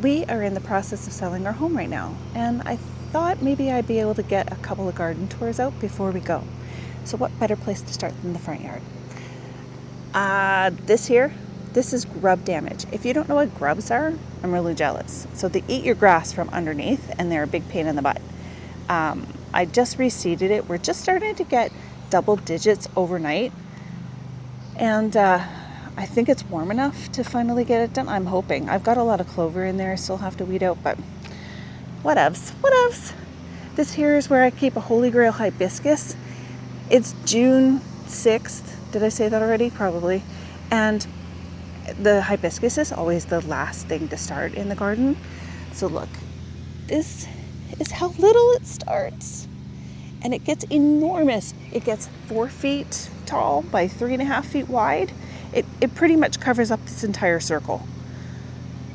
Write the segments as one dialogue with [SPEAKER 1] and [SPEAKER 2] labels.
[SPEAKER 1] we are in the process of selling our home right now, and I thought maybe I'd be able to get a couple of garden tours out before we go. So what better place to start than the front yard? This is grub damage. If you don't know what grubs are, I'm really jealous. So they eat your grass from underneath, and they're a big pain in the butt. I just reseeded it. We're just starting to get double digits overnight, and I think it's warm enough to finally get it done. I'm hoping. I've got a lot of clover in there I still have to weed out, but whatevs. This here is where I keep a Holy Grail hibiscus. It's June 6th. Did I say that already? Probably. And the hibiscus is always the last thing to start in the garden. So look, this is how little it starts. And it gets enormous. It gets 4 feet tall by 3.5 feet wide. It pretty much covers up this entire circle.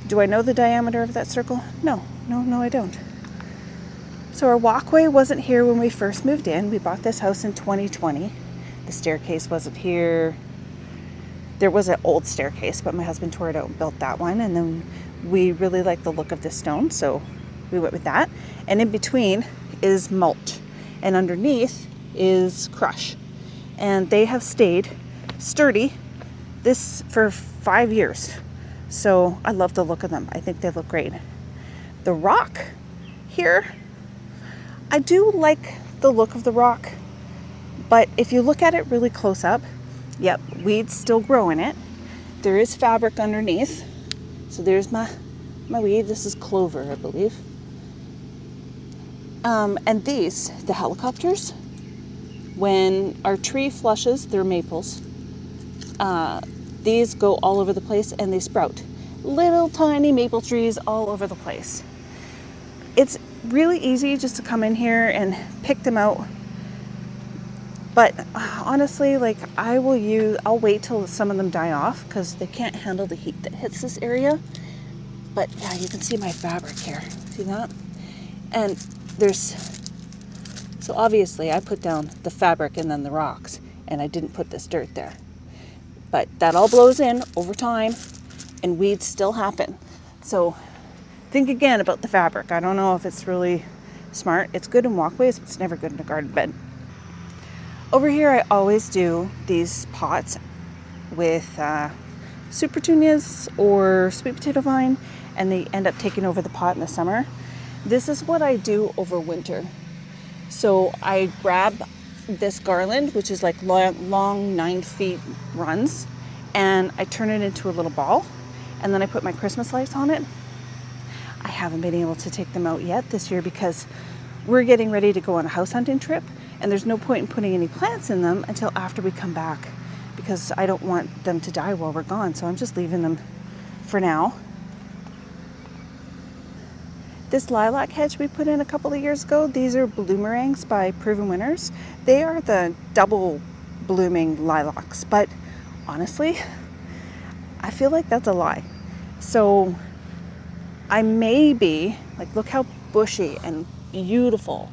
[SPEAKER 1] Do I know the diameter of that circle? No, I don't. So our walkway wasn't here when we first moved in. We bought this house in 2020. The staircase wasn't here. There was an old staircase, but my husband tore it out and built that one. And then we really liked the look of this stone, so we went with that. And in between is mulch, and underneath is crush. And they have stayed sturdy this for 5 years. So I love the look of them. I think they look great. The rock here, I do like the look of the rock, but if you look at it really close up, yep, weeds still grow in it. There is fabric underneath. So there's my weed. This is clover, I believe. And these, the helicopters, when our tree flushes, they're maples. These go all over the place and they sprout. Little tiny maple trees all over the place. It's really easy just to come in here and pick them out. But honestly, like I'll wait till some of them die off because they can't handle the heat that hits this area. But yeah, you can see my fabric here. See that? And so obviously I put down the fabric and then the rocks, and I didn't put this dirt there. But that all blows in over time, and weeds still happen. So think again about the fabric. I don't know if it's really smart. It's good in walkways, but it's never good in a garden bed. Over here, I always do these pots with sweet petunias or sweet potato vine, and they end up taking over the pot in the summer. This is what I do over winter. So I grab this garland, which is like long 9 feet runs, and I turn it into a little ball, and then I put my Christmas lights on it. I haven't been able to take them out yet this year because we're getting ready to go on a house hunting trip, and there's no point in putting any plants in them until after we come back because I don't want them to die while we're gone, so I'm just leaving them for now. This lilac hedge we put in a couple of years ago, these are bloomerangs by Proven Winners. They are the double blooming lilacs, but honestly, I feel like that's a lie. So I may be, like, look how bushy and beautiful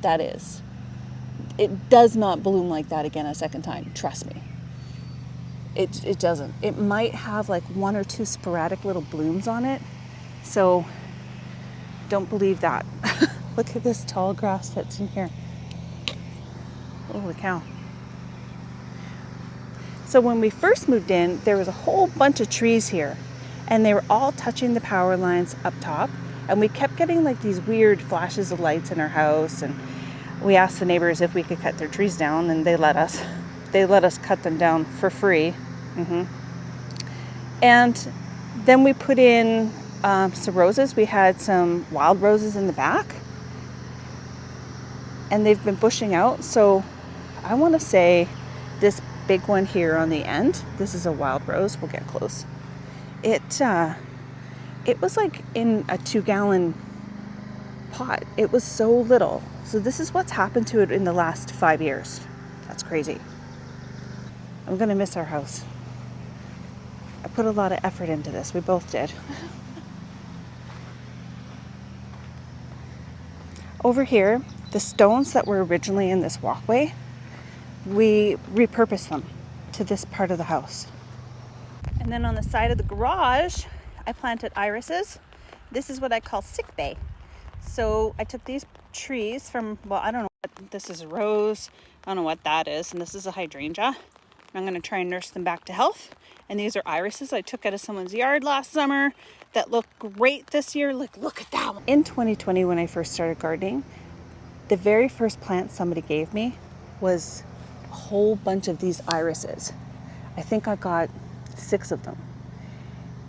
[SPEAKER 1] that is. It does not bloom like that again a second time, trust me. It doesn't. It might have like 1 or 2 sporadic little blooms on it, so don't believe that. Look at this tall grass that's in here. Holy cow. So when we first moved in, there was a whole bunch of trees here, and they were all touching the power lines up top, and we kept getting like these weird flashes of lights in our house, and we asked the neighbors if we could cut their trees down, and they let us. They let us cut them down for free. And then we put in some roses. We had some wild roses in the back, and they've been bushing out. So I want to say this big one here on the end, this is a wild rose. We'll get close. It was like in a 2-gallon pot. It was so little. So this is what's happened to it in the last 5 years. That's crazy. I'm gonna miss our house. I put a lot of effort into this. We both did. Over here, the stones that were originally in this walkway, we repurposed them to this part of the house. And then on the side of the garage, I planted irises. This is what I call sick bay. So I took these trees from, well, I don't know what, this is a rose. I don't know what that is. And this is a hydrangea. I'm going to try and nurse them back to health. And these are irises I took out of someone's yard last summer that look great this year. Look at that one. In 2020, when I first started gardening, the very first plant somebody gave me was a whole bunch of these irises. I think I got 6 of them.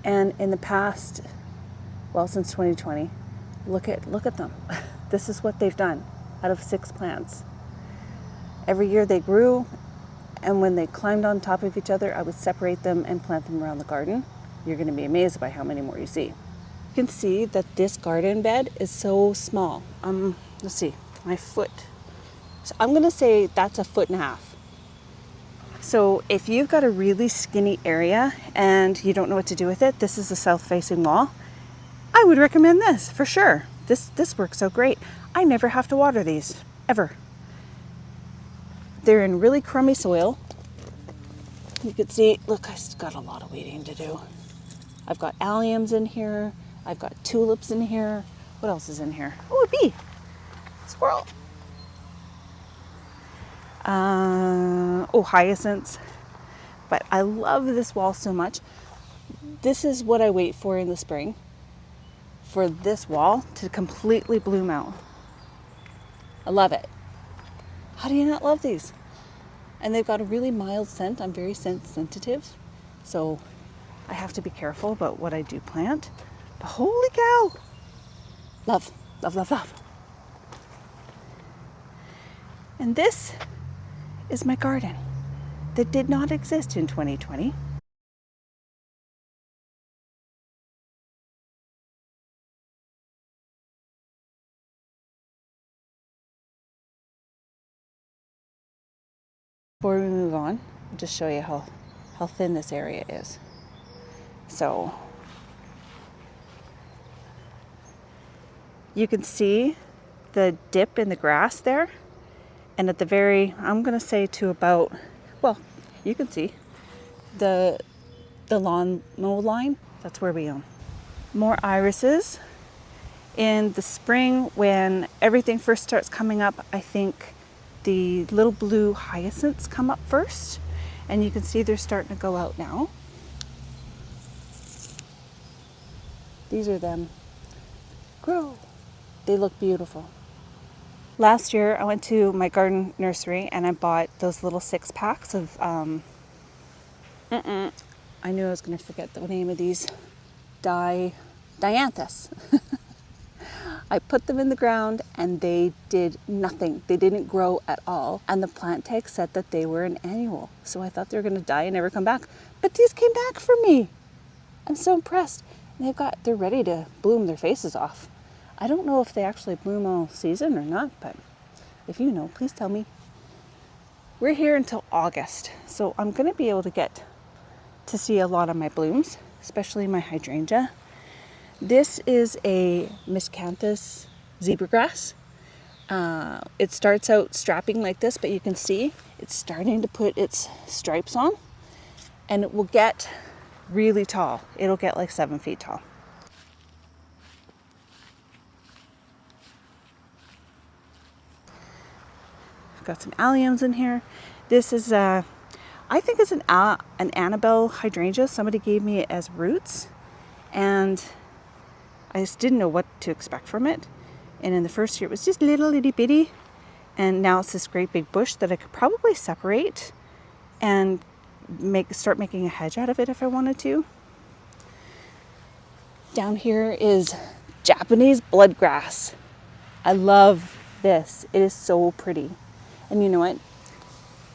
[SPEAKER 1] And in the past, well, since 2020, look at them. This is what they've done out of 6 plants. Every year they grew, and when they climbed on top of each other, I would separate them and plant them around the garden. You're going to be amazed by how many more you see. You can see that this garden bed is so small. Let's see, my foot. So I'm going to say that's 1.5 feet. So if you've got a really skinny area and you don't know what to do with it, this is a south-facing wall. I would recommend this for sure. This works out great. I never have to water these, ever. They're in really crummy soil. You can see, look, I've got a lot of weeding to do. I've got alliums in here. I've got tulips in here. What else is in here? Oh, a bee. Squirrel. Hyacinths. But I love this wall so much. This is what I wait for in the spring, for this wall to completely bloom out. I love it. How do you not love these? And they've got a really mild scent. I'm very scent sensitive, so I have to be careful about what I do plant. But holy cow! Love, love, love, love. And this is my garden that did not exist in 2020. Before we move on, I'll just show you how thin this area is. So you can see the dip in the grass there. And at the very, I'm going to say to about, well, you can see the lawn mow line. That's where we own. More irises. In the spring, when everything first starts coming up, I think the little blue hyacinths come up first, and you can see they're starting to go out now. These are them. Grow. They look beautiful. Last year I went to my garden nursery and I bought those little 6-packs of I knew I was going to forget the name of these. Dianthus. I put them in the ground and they did nothing. They didn't grow at all. And the plant tag said that they were an annual. So I thought they were going to die and never come back. But these came back for me. I'm so impressed. And they're ready to bloom their faces off. I don't know if they actually bloom all season or not, but if you know, please tell me. We're here until August. So I'm going to be able to get to see a lot of my blooms, especially my hydrangea. This is a miscanthus zebragrass. It starts out strapping like this, but you can see it's starting to put its stripes on, and it will get really tall. It'll get like 7 feet tall. I've got some alliums in here. This is I think it's an Annabelle hydrangea. Somebody gave me it as roots, and I just didn't know what to expect from it. And in the first year, it was just little itty bitty. And now it's this great big bush that I could probably separate and start making a hedge out of it if I wanted to. Down here is Japanese bloodgrass. I love this. It is so pretty. And you know what?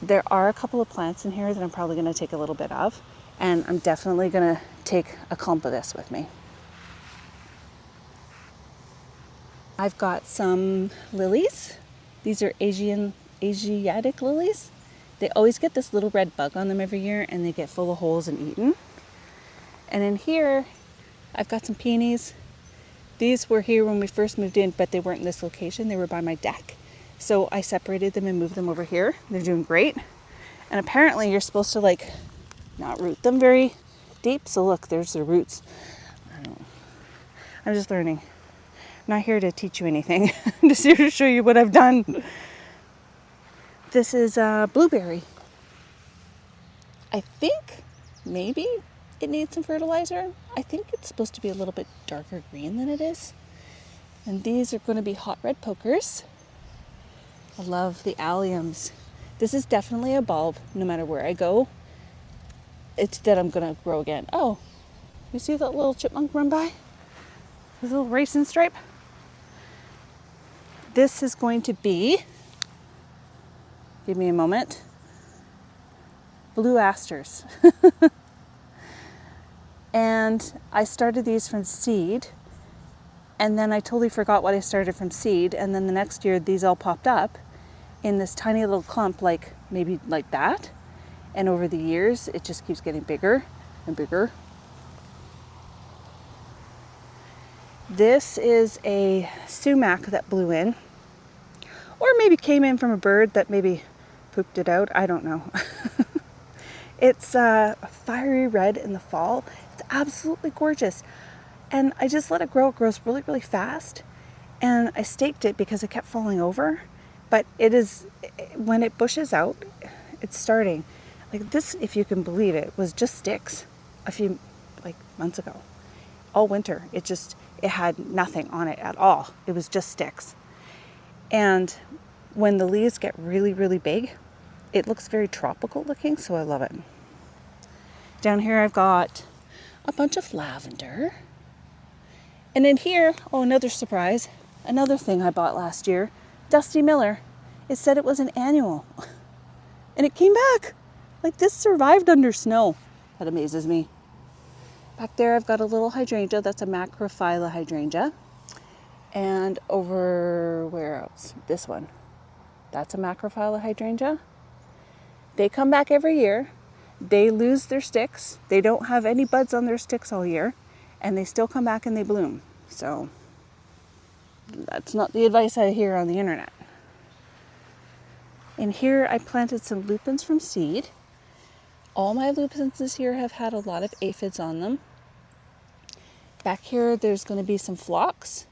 [SPEAKER 1] There are a couple of plants in here that I'm probably going to take a little bit of. And I'm definitely going to take a clump of this with me. I've got some lilies. These are Asiatic lilies. They always get this little red bug on them every year, and they get full of holes and eaten. And in here, I've got some peonies. These were here when we first moved in, but they weren't in this location. They were by my deck. So I separated them and moved them over here. They're doing great. And apparently you're supposed to not root them very deep. So look, there's the roots. I'm just learning. I'm not here to teach you anything. I'm just here to show you what I've done. This is a blueberry. I think maybe it needs some fertilizer. I think it's supposed to be a little bit darker green than it is. And these are going to be hot red pokers. I love the alliums. This is definitely a bulb, no matter where I go. It's that I'm going to grow again. Oh, you see that little chipmunk run by? This little racing stripe? This is going to be, give me a moment, blue asters. And I started these from seed, and then I totally forgot what I started from seed, and then the next year these all popped up in this tiny little clump, like maybe like that. And over the years, it just keeps getting bigger and bigger. This is a sumac that blew in, or maybe came in from a bird that maybe pooped it out. I don't know. It's a fiery red in the fall. It's absolutely gorgeous. And I just let it grow. It grows really, really fast. And I staked it because it kept falling over. But it is, when it bushes out, it's starting. Like this, if you can believe it, was just sticks a few months ago. All winter. It had nothing on it at all. It was just sticks. And when the leaves get really, really big, it looks very tropical looking, so I love it. Down here I've got a bunch of lavender. And in here, oh, another surprise, another thing I bought last year, Dusty Miller. It said it was an annual. And it came back. Like, this survived under snow. That amazes me. Back there I've got a little hydrangea. That's a macrophylla hydrangea. And over, where else? This one. That's a macrophylla hydrangea. They come back every year. They lose their sticks. They don't have any buds on their sticks all year. And they still come back and they bloom. So that's not the advice I hear on the internet. In here I planted some lupins from seed. All my lupins this year have had a lot of aphids on them. Back here there's going to be some phlox.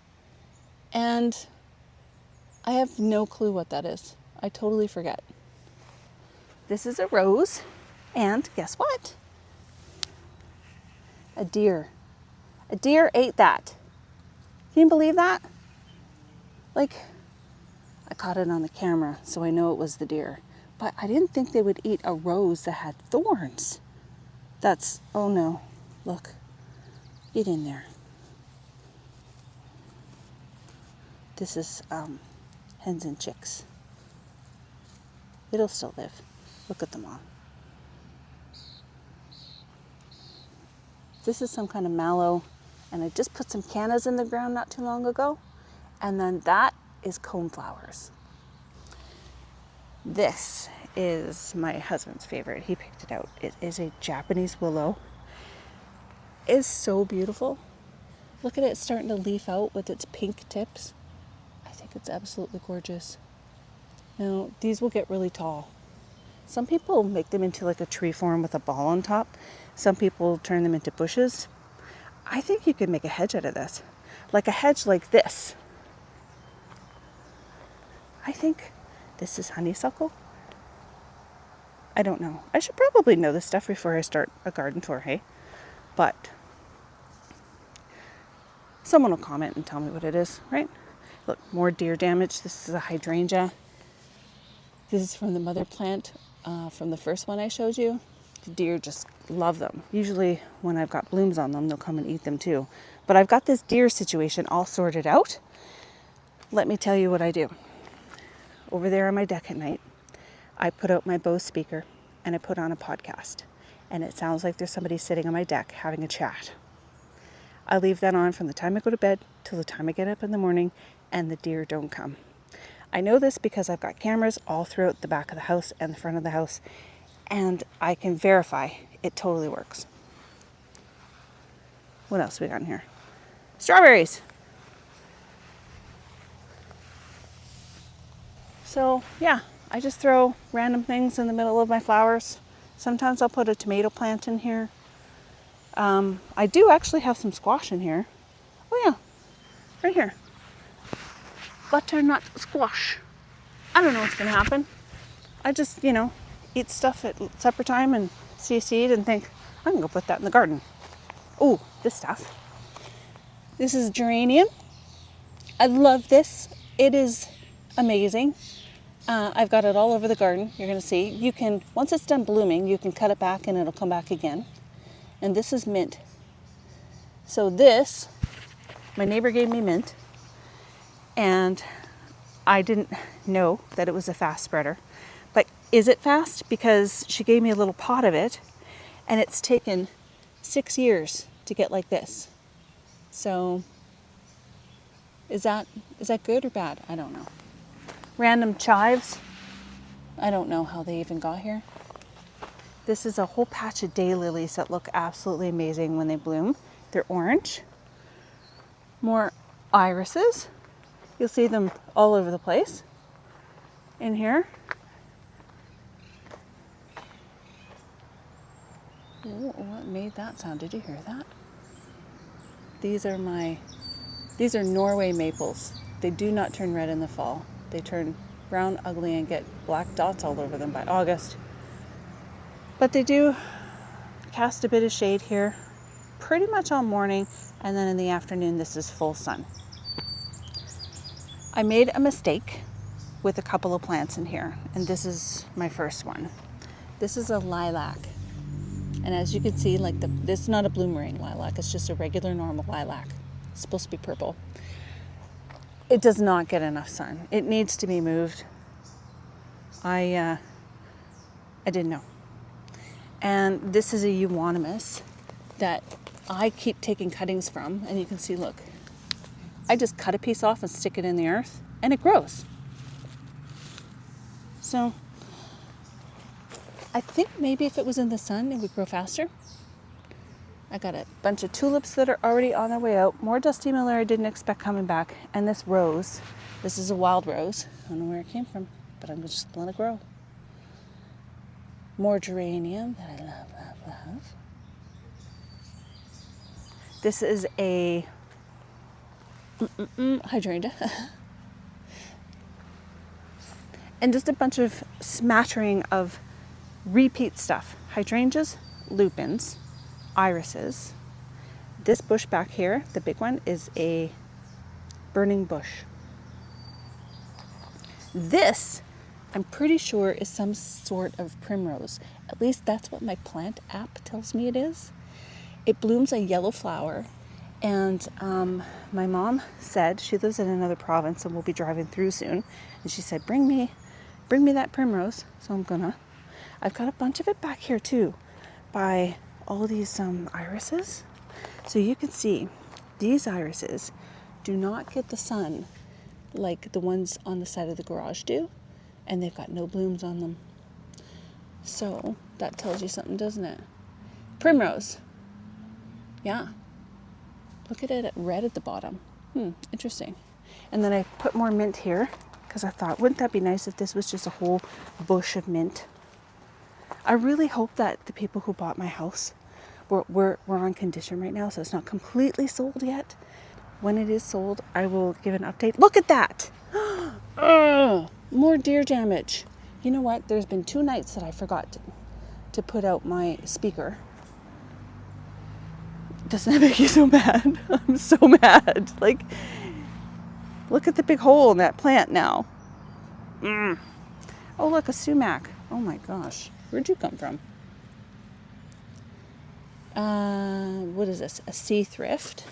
[SPEAKER 1] And I have no clue what that is. I totally forget. This is a rose. And guess what? A deer. A deer ate that. Can you believe that? Like, I caught it on the camera, so I know it was the deer. But I didn't think they would eat a rose that had thorns. That's, oh no, look, get in there. This is hens and chicks. It'll still live. Look at them all. This is some kind of mallow, and I just put some cannas in the ground not too long ago, and then that is coneflowers. This is my husband's favorite. He picked it out. It is a Japanese willow. It's so beautiful. Look at it starting to leaf out with its pink tips. I think it's absolutely gorgeous. Now, these will get really tall. Some people make them into like a tree form with a ball on top. Some people turn them into bushes. I think you could make a hedge out of this. Like a hedge like this. I think this is honeysuckle. I don't know. I should probably know this stuff before I start a garden tour, hey? But someone will comment and tell me what it is, right? Look, more deer damage. This is a hydrangea. This is from the mother plant from the first one I showed you. The deer just love them. Usually when I've got blooms on them, they'll come and eat them too. But I've got this deer situation all sorted out. Let me tell you what I do. Over there on my deck at night, I put out my Bose speaker and I put on a podcast. And it sounds like there's somebody sitting on my deck having a chat. I leave that on from the time I go to bed till the time I get up in the morning, and the deer don't come. I know this because I've got cameras all throughout the back of the house and the front of the house, and I can verify it totally works. What else we got in here? Strawberries. So yeah, I just throw random things in the middle of my flowers. Sometimes I'll put a tomato plant in here. I do actually have some squash in here. Oh yeah, Right here. Butternut squash. I don't know what's gonna happen. I just, eat stuff at supper time and see a seed and think, I can go put that in the garden. Oh, this stuff. This is geranium. I love this. It is amazing. I've got it all over the garden. You're gonna see. You can, once it's done blooming, you can cut it back and it'll come back again. And this is mint. So this, my neighbor gave me mint, and I didn't know that it was a fast spreader. But is it fast? Because she gave me a little pot of it, and it's taken 6 years to get like this. So is that good or bad? I don't know. Random chives. I don't know how they even got here. This is a whole patch of daylilies that look absolutely amazing when they bloom. They're orange. More irises. You'll see them all over the place in here. Ooh, what made that sound? Did you hear that? These are Norway maples. They do not turn red in the fall. They turn brown, ugly, and get black dots all over them by August. But they do cast a bit of shade here, pretty much all morning, and then in the afternoon this is full sun. I made a mistake with a couple of plants in here, and this is my first one. This is a lilac, and as you can see, this is not a bloomerang lilac, it's just a regular normal lilac. It's supposed to be purple. It does not get enough sun. It needs to be moved. I didn't know. And this is a euonymus that I keep taking cuttings from, and you can see, look, I just cut a piece off and stick it in the earth, and it grows. So I think maybe if it was in the sun, it would grow faster. I got a bunch of tulips that are already on their way out. More dusty miller I didn't expect coming back. And this rose, this is a wild rose. I don't know where it came from, but I'm just letting it grow. More geranium that I love, love, love. This is a hydrangea. And just a bunch of smattering of repeat stuff. Hydrangeas, lupins, irises. This bush back here, the big one, is a burning bush. This, I'm pretty sure, is some sort of primrose. At least that's what my plant app tells me it is. It blooms a yellow flower, and my mom said, she lives in another province and we'll be driving through soon, and she said, bring me that primrose. So I'm gonna. I've got a bunch of it back here too, by all these irises. So you can see these irises do not get the sun like the ones on the side of the garage do, and they've got no blooms on them. So that tells you something, doesn't it? Primrose. Yeah. Look at it red at the bottom. Interesting. And then I put more mint here because I thought, wouldn't that be nice if this was just a whole bush of mint? I really hope that the people who bought my house, we're on condition right now, so it's not completely sold yet. When it is sold, I will give an update. Look at that! More deer damage. You know what? There's been 2 nights that I forgot to put out my speaker. Doesn't that make you so mad? I'm so mad. Like, look at the big hole in that plant now. Oh, look, a sumac. Oh my gosh. Where'd you come from? What is this? A sea thrift.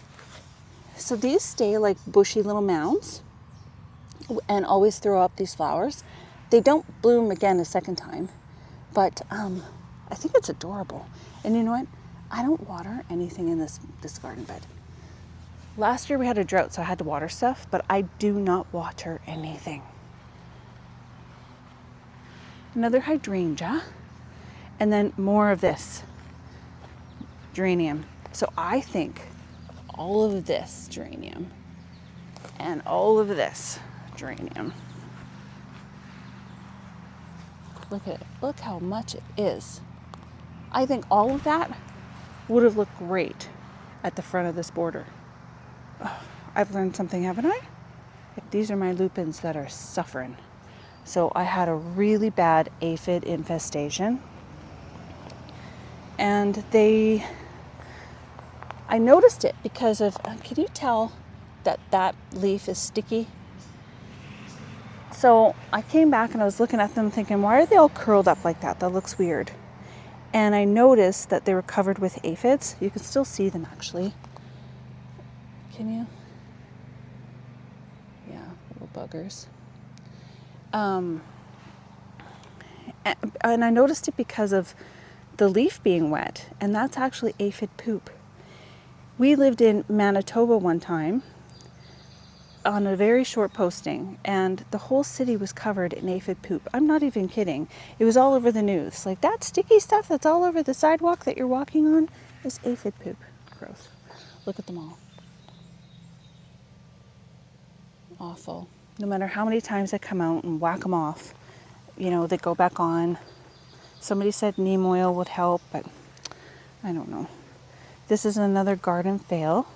[SPEAKER 1] So these stay like bushy little mounds and always throw up these flowers. They don't bloom again a second time, but I think it's adorable. And you know what? I don't water anything in this garden bed. Last year we had a drought, so I had to water stuff, but I do not water anything. Another hydrangea, and then more of this geranium. So I think all of this geranium and all of this geranium. Look at it. Look how much it is. I think all of that would have looked great at the front of this border. Oh, I've learned something, haven't I? These are my lupins that are suffering. So I had a really bad aphid infestation. And I noticed it because of, can you tell that leaf is sticky? So I came back and I was looking at them thinking, why are they all curled up like that? That looks weird. And I noticed that they were covered with aphids. You can still see them actually. Can you? Yeah, little buggers. And I noticed it because of the leaf being wet, and that's actually aphid poop. We lived in Manitoba one time on a very short posting, and the whole city was covered in aphid poop. I'm not even kidding. It was all over the news. Like, that sticky stuff that's all over the sidewalk that you're walking on is aphid poop. Gross. Look at them all. Awful. No matter how many times I come out and whack them off, you know, they go back on. Somebody said neem oil would help, but I don't know. This is another garden fail.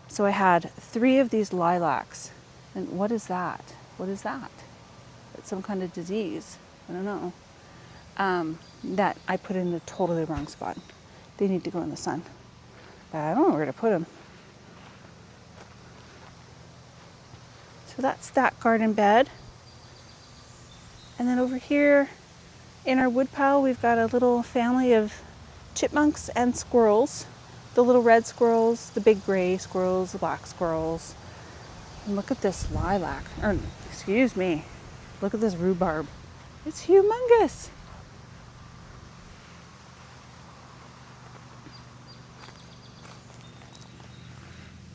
[SPEAKER 1] So I had 3 of these lilacs. And what is that? What is that? It's some kind of disease. I don't know. That I put in the totally wrong spot. They need to go in the sun. But I don't know where to put them. So that's that garden bed. And then over here in our wood pile, we've got a little family of chipmunks and squirrels. The little red squirrels, the big gray squirrels, the black squirrels. And look at this lilac, or excuse me, look at this rhubarb. It's humongous.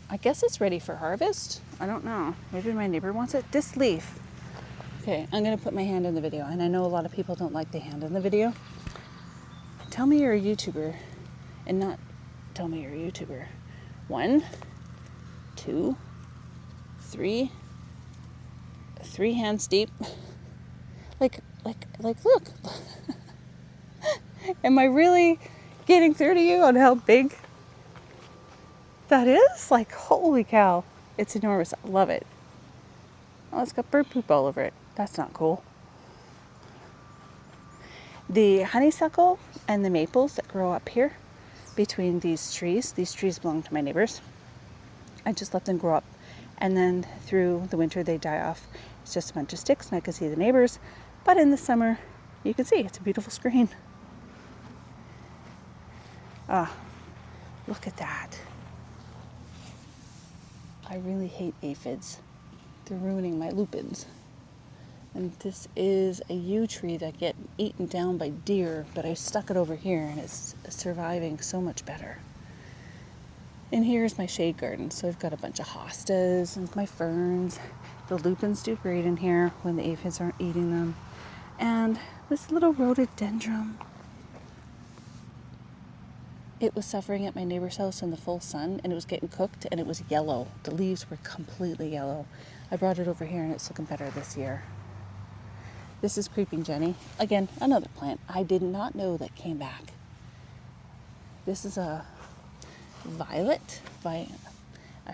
[SPEAKER 1] I guess it's ready for harvest. I don't know. Maybe my neighbor wants it. This leaf. Okay, I'm gonna put my hand in the video, and I know a lot of people don't like the hand in the video. Tell me you're a YouTuber, and not tell me you're a YouTuber. 1, 2, 3. 3 hands deep. Like, look. Am I really getting through to you on how big that is? Like, holy cow. It's enormous. I love it. Oh, it's got bird poop all over it. That's not cool. The honeysuckle and the maples that grow up here between these trees belong to my neighbors. I just let them grow up, and then through the winter they die off. It's just a bunch of sticks, and I can see the neighbors. But in the summer, you can see it's a beautiful screen. Ah, look at that. I really hate aphids. They're ruining my lupins. And this is a yew tree that get eaten down by deer, but I stuck it over here and it's surviving so much better. And here's my shade garden. So I've got a bunch of hostas and my ferns. The lupins do great in here when the aphids aren't eating them. And this little rhododendron. It was suffering at my neighbor's house in the full sun, and it was getting cooked, and it was yellow. The leaves were completely yellow. I brought it over here and it's looking better this year. This is Creeping Jenny. Again, another plant I did not know that came back. This is a violet, I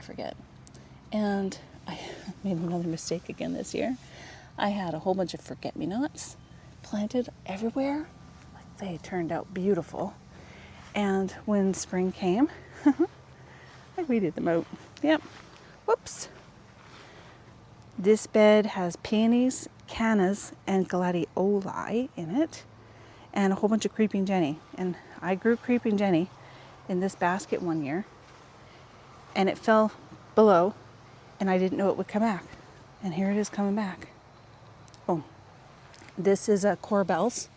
[SPEAKER 1] forget. And I made another mistake again this year. I had a whole bunch of forget-me-nots planted everywhere. They turned out beautiful. And when spring came, I weeded them out. Yep. Whoops. This bed has peonies, cannas, and gladioli in it, and a whole bunch of Creeping Jenny. And I grew Creeping Jenny in this basket one year, and it fell below, and I didn't know it would come back. And here it is coming back. Boom. This is a corbels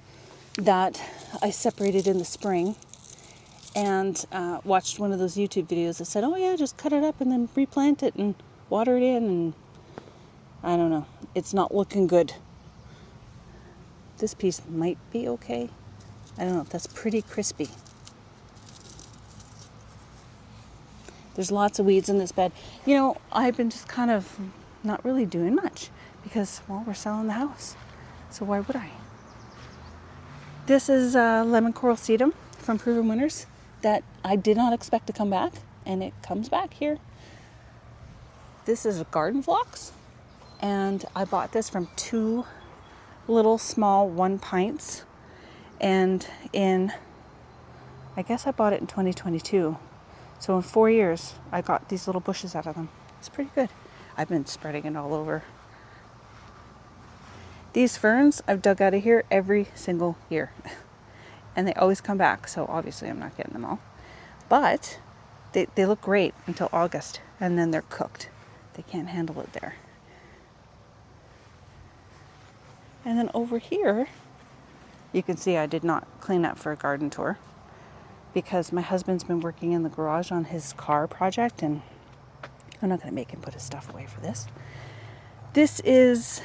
[SPEAKER 1] that I separated in the spring, and watched one of those YouTube videos that said, oh yeah, just cut it up and then replant it and water it in, and I don't know. It's not looking good. This piece might be okay. I don't know. That's pretty crispy. There's lots of weeds in this bed. You know, I've been just kind of not really doing much because, well, we're selling the house. So why would I? This is lemon coral sedum from Proven Winners that I did not expect to come back, and it comes back here. This is garden vlogs, and I bought this from 2 little small 1 pints, and I guess I bought it in 2022. So in 4 years, I got these little bushes out of them. It's pretty good. I've been spreading it all over. These ferns I've dug out of here every single year. And they always come back, so obviously I'm not getting them all. But they look great until August, and then they're cooked. They can't handle it there. And then over here, you can see I did not clean up for a garden tour because my husband's been working in the garage on his car project, and I'm not going to make him put his stuff away for this. This is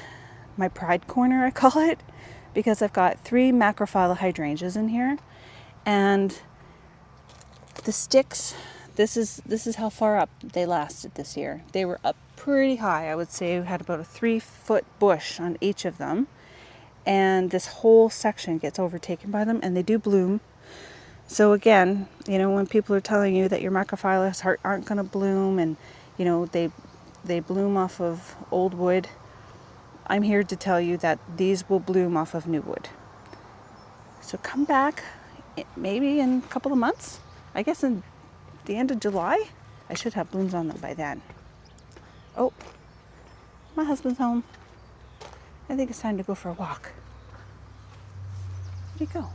[SPEAKER 1] my pride corner, I call it, because I've got 3 macrophylla hydrangeas in here, and the sticks, this is how far up they lasted this year. They were up pretty high. I would say we had about a 3-foot bush on each of them, and this whole section gets overtaken by them, and they do bloom. So again, you know, when people are telling you that your macrophyllas aren't going to bloom, and you know they bloom off of old wood, I'm here to tell you that these will bloom off of new wood. So come back maybe in a couple of months. I guess in the end of July, I should have blooms on them by then. Oh, my husband's home. I think it's time to go for a walk. Where'd he go?